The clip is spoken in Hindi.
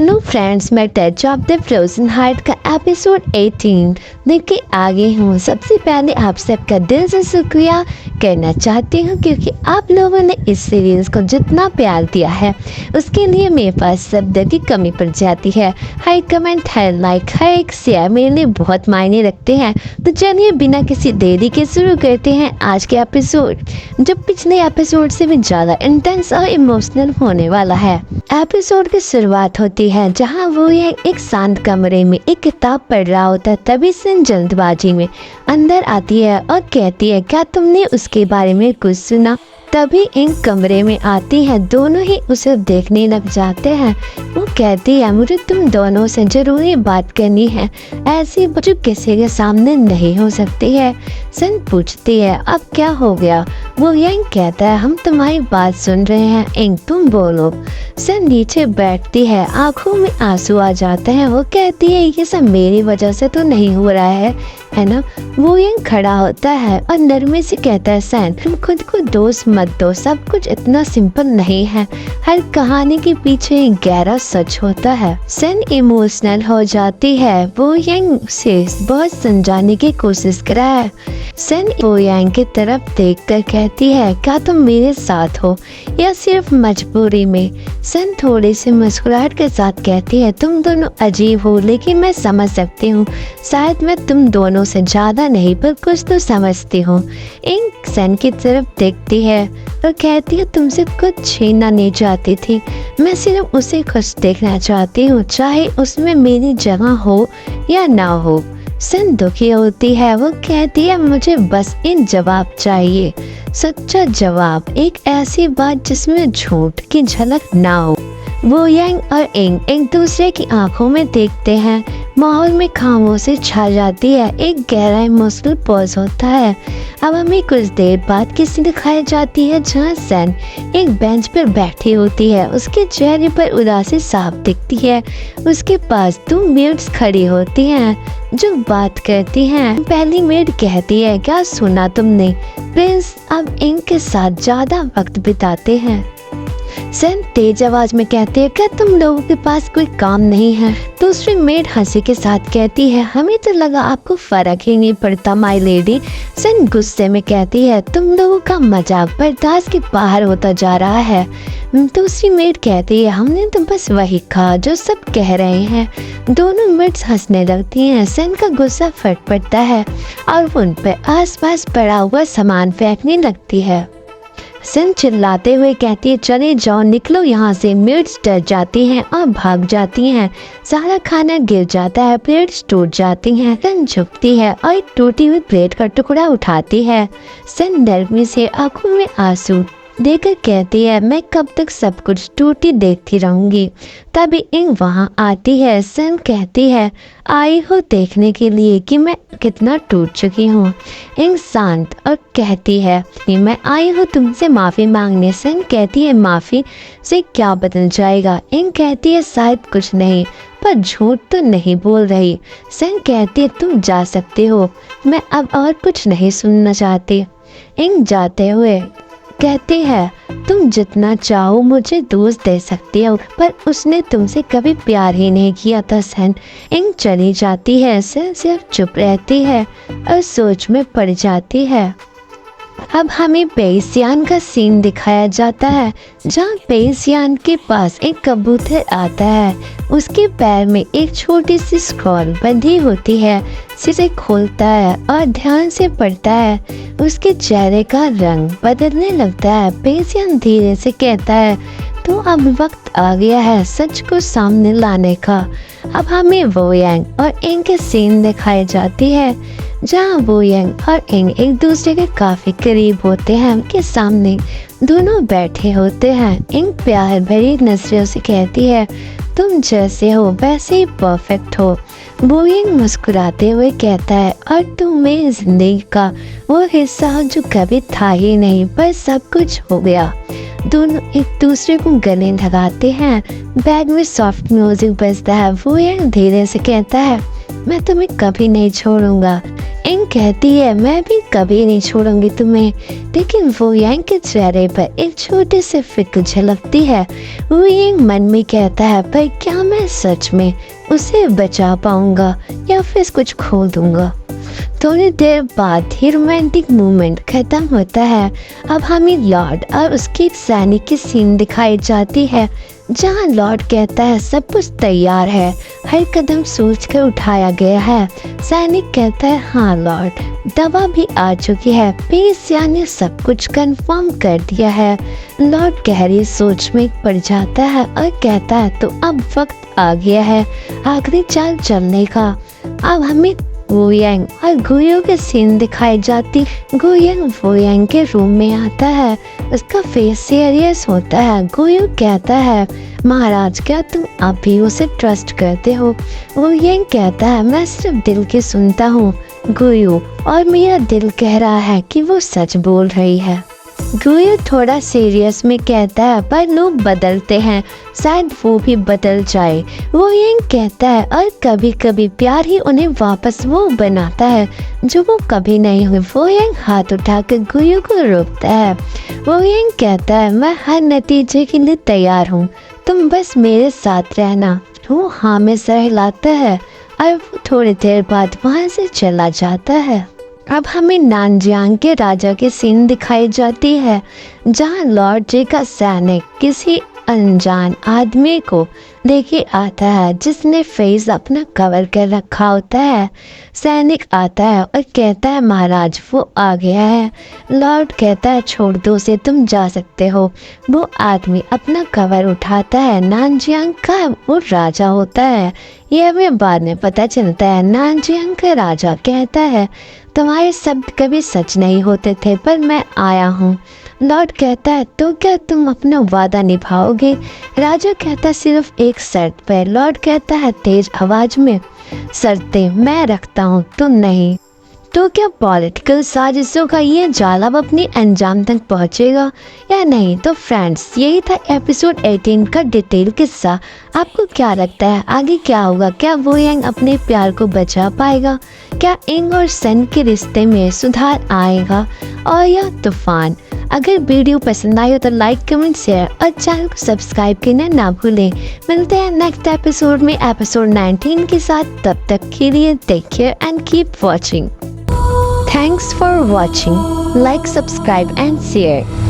हेलो फ्रेंड्स, मैं touch of the frozen heart का एपिसोड 18 देख के आ गई हूँ। सबसे पहले आप सबका दिल से शुक्रिया करना चाहती हूँ क्योंकि आप लोगों ने इस सीरीज़ को जितना प्यार दिया है उसके लिए मेरे पास शब्द की कमी पड़ जाती है। हर कमेंट, हर लाइक, हर एक शेयर मेरे लिए बहुत मायने रखते हैं। तो चलिए बिना किसी देरी के शुरू करते हैं आज के एपिसोड, जो पिछले एपिसोड से भी ज़्यादा इंटेंस और इमोशनल होने वाला है। एपिसोड की शुरुआत होती है जहां वो एक शांत कमरे में एक किताब पढ़ रहा होता है। तभी से जल्दबाजी में अंदर आती है और कहती है, क्या तुमने उसके बारे में कुछ सुना? तभी इन कमरे में आती है, दोनों ही उसे देखने लग जाते हैं। वो कहती है, मुझे तुम दोनों से जरूरी बात करनी है, ऐसी जो किसी के सामने नहीं हो सकती है। सन पूछती है, अब क्या हो गया? वो यंग कहता है, हम तुम्हारी बात सुन रहे हैं, इंग तुम बोलो। सन नीचे बैठती है, आंखों में आंसू आ जाते हैं। वो कहती है, ये सब मेरी वजह से तो नहीं हो रहा है ना? वो यंग खड़ा होता है और नरमी से कहता है, सन तुम खुद को दोष मत दो, सब कुछ इतना सिंपल नहीं है, हर कहानी के पीछे एक गहरा सच होता है। सन इमोशनल हो जाती है, वो यंग से बहुत समझाने की कोशिश कर रहा है। सन वो यंग की तरफ देखकर कहती है, क्या तुम मेरे साथ हो या सिर्फ मजबूरी में? सन थोड़ी सी मुस्कुराहट के साथ कहती है, तुम दोनों अजीब हो, लेकिन मैं समझ सकती हूँ। शायद मैं तुम दोनों से ज्यादा नहीं पर कुछ तो समझती हूँ। इंग सन की तरफ देखती है और कहती है, तुमसे कुछ छीनना नहीं चाहती थी, मैं सिर्फ उसे खुश देखना चाहती हूँ, चाहे उसमें मेरी जगह हो या ना हो। सन दुखी होती है, वो कहती है, मुझे बस इन जवाब चाहिए, सच्चा जवाब, एक ऐसी बात जिसमें झूठ की झलक ना हो। वो यंग और इंग एक दूसरे की आंखों में देखते हैं, माहौल में खामोशी छा जाती है, एक गहरा इमोशनल पॉज होता है। अब हमें कुछ देर बाद की सीन दिखाई जाती है जहाँ सन एक बेंच पर बैठी होती है, उसके चेहरे पर उदासी साफ दिखती है। उसके पास दो मेड्स खड़ी होती हैं जो बात करती हैं। पहली मेड कहती है, क्या सुना तुमने? प्रिंस अब इंग के साथ ज्यादा वक्त बिताते हैं। सन तेज आवाज में कहते हैं, क्या तुम लोगों के पास कोई काम नहीं है? दूसरी मेड हंसी के साथ कहती है, हमें तो लगा आपको फर्क ही नहीं पड़ता माय लेडी। सन गुस्से में कहती है, तुम लोगों का मजाक बर्दाश्त के बाहर होता जा रहा है। दूसरी मेड कहती है, हमने तो बस वही कहा जो सब कह रहे हैं। दोनों मेड्स हंसने लगती हैं। सन का गुस्सा फट पड़ता है और उन पर आसपास पड़ा हुआ सामान फेंकने लगती है। सन चिल्लाते हुए कहती है, चले जाओ, निकलो यहाँ से। मेड्स डर जाती हैं और भाग जाती हैं। सारा खाना गिर जाता है, प्लेट्स टूट जाती हैं। सन झुकती है और एक टूटी हुई प्लेट का टुकड़ा उठाती है। सन नरमी से आंखों में आंसू देकर कहती है, मैं कब तक सब कुछ टूटी देखती रहूंगी? तभी इंग वहाँ आती है। सन कहती है, आई हो देखने के लिए कि मैं कितना टूट चुकी हूँ। इंग शांत और कहती है कि मैं आई हूँ तुमसे माफ़ी मांगने। सन कहती है, माफ़ी से क्या बदल जाएगा? इंग कहती है, शायद कुछ नहीं, पर झूठ तो नहीं बोल रही। सन कहती है, तुम जा सकते हो, मैं अब और कुछ नहीं सुनना चाहती। इंग जाते हुए कहती है, तुम जितना चाहो मुझे दोस्त दे सकती हो, पर उसने तुमसे कभी प्यार ही नहीं किया था। सन इंग चली जाती है। सन सिर्फ चुप रहती है और सोच में पड़ जाती है। अब हमें पेइसियान का सीन दिखाया जाता है जहाँ पेइसियान के पास एक कबूतर आता है। उसके पैर में एक छोटी सी स्क्रॉल बंधी होती है। सिरे खोलता है और ध्यान से पढ़ता है। उसके चेहरे का रंग बदलने लगता है। पेइसियान धीरे से कहता है, तो अब वक्त आ गया है सच को सामने लाने का। अब हमें वो यंग और इंग के सीन दिखाई जाती है जहाँ वो यंग और इंग एक दूसरे के काफी करीब होते हैं। उनके सामने दोनों बैठे होते हैं। इंग प्यार भरी नजरों से कहती है, तुम जैसे हो वैसे ही परफेक्ट हो। वो यंग मुस्कुराते हुए कहता है, और तुम मेरी जिंदगी का वो हिस्सा हो जो कभी था ही नहीं, पर सब कुछ हो गया। दोनों एक दूसरे को गले लगाते हैं। बैग में सॉफ्ट म्यूजिक बजता है। वो यंग धीरे से कहता है, मैं तुम्हें कभी नहीं छोड़ूंगा। इंग कहती है मैं भी कभी नहीं छोड़ूंगी तुम्हें, लेकिन वो यांग के चेहरे पर एक छोटी सी फिक्र झलकती है। वो यांग मन में कहता है पर क्या मैं सच में उसे बचा पाऊंगा या फिर कुछ खो दूंगा। थोड़ी देर बाद ही रोमांटिक मूवमेंट खत्म होता है। अब हमें लॉर्ड और उसके सैनिक की सीन दिखाई जाती है, जहां लॉर्ड कहता है सब कुछ तैयार है, हर कदम सोच कर उठाया गया है। सैनिक कहता है हाँ लॉर्ड, दवा भी आ चुकी है, पेशिया ने सब कुछ कंफर्म कर दिया है। लॉर्ड गहरी सोच में पड़ जाता है और कहता है तो अब वक्त आ गया है आखिरी चाल चलने का। अब हमें वो यांग और गुयू के सीन दिखाई जाती। गुयू वो यांग के रूम में आता है, उसका फेस सीरियस होता है। गुयू कहता है महाराज क्या तुम अब भी उसे ट्रस्ट करते हो? वो यांग कहता है मैं सिर्फ दिल की सुनता हूँ गुयू, और मेरा दिल कह रहा है कि वो सच बोल रही है। गुयू थोड़ा सीरियस में कहता है पर लोग बदलते हैं, शायद वो भी बदल जाए। वो यांग कहता है और कभी कभी प्यार ही उन्हें वापस वो बनाता है जो वो कभी नहीं हुए। वो यांग हाथ उठाकर गुयू को रोकता है। वो यांग कहता है मैं हर नतीजे के लिए तैयार हूँ, तुम बस मेरे साथ रहना। वो हाँ में सर हिलाता है और वो थोड़ी देर बाद वहाँ से चला जाता है। अब हमें नानजियांग के राजा के सीन दिखाई जाती है, जहां लॉर्ड जी का सैनिक किसी अनजान आदमी को लेके आता है जिसने फेस अपना कवर कर रखा होता है। सैनिक आता है और कहता है महाराज वो आ गया है। लॉर्ड कहता है छोड़ दो उसे, तुम जा सकते हो। वो आदमी अपना कवर उठाता है, नानजियांग का वो राजा होता है। यह हमें बाद में पता चलता है। नानजियांग का राजा कहता है तुम्हारे शब्द कभी सच नहीं होते थे पर मैं आया हूँ। लॉर्ड कहता है तो क्या तुम अपना वादा निभाओगे? राजा कहता सिर्फ एक शर्त पर। लॉर्ड कहता है तेज आवाज में शर्तें मैं रखता हूँ तुम नहीं। तो क्या पॉलिटिकल साजिशों का ये जाल अब अपनी अंजाम तक पहुंचेगा या नहीं? तो फ्रेंड्स यही था एपिसोड 18 का डिटेल किस्सा। आपको क्या लगता है आगे क्या होगा? क्या वो यांग अपने प्यार को बचा पाएगा? क्या इंग और सन के रिश्ते में सुधार आएगा और या तूफान? अगर वीडियो पसंद आई हो तो लाइक कमेंट शेयर और चैनल को सब्सक्राइब करना ना भूलें। मिलते हैं नेक्स्ट एपिसोड में एपिसोड 19 के साथ। तब तक के लिए take care and keep watching. Thanks for watching. Like, subscribe and share.